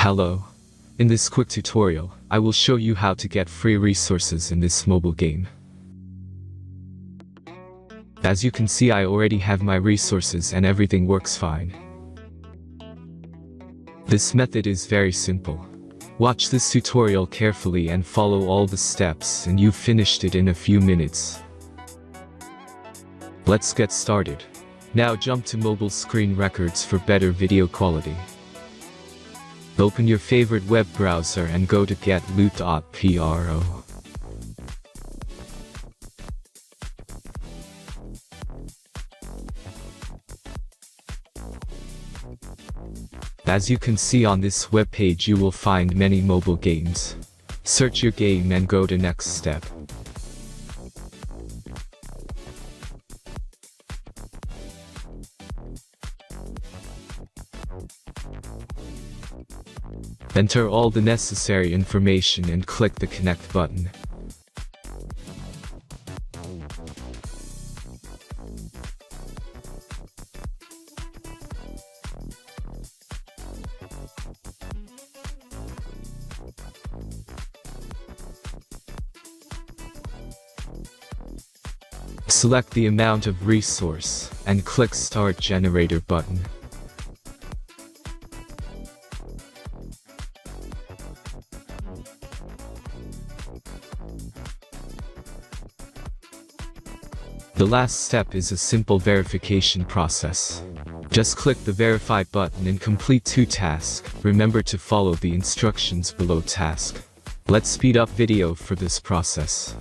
Hello. In this quick tutorial, I will show you how to get free resources in this mobile game. As you can see, I already have my resources and everything works fine. This method is very simple. Watch this tutorial carefully and follow all the steps and you've finished it in a few minutes. Let's get started. Now jump to mobile screen records for better video quality. Open your favorite web browser and go to getloot.pro. As you can see on this web page, you will find many mobile games. Search your game and go to next step. Enter all the necessary information and click the connect button. Select the amount of resource and click Start Generator button. The last step is a simple verification process. Just click the Verify button and complete 2 tasks. Remember to follow the instructions below task. Let's speed up video for this process.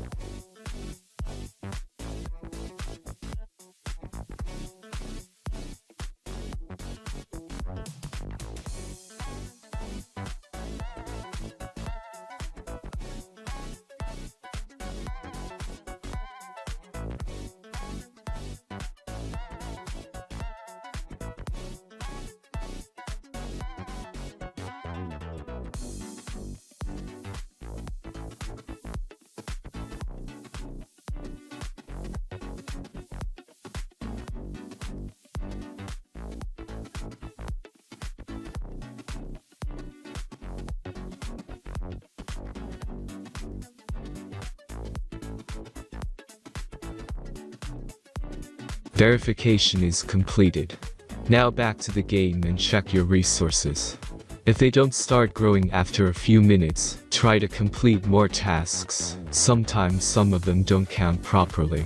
Verification is completed. Now back to the game and check your resources. If they don't start growing after a few minutes, try to complete more tasks. Sometimes some of them don't count properly.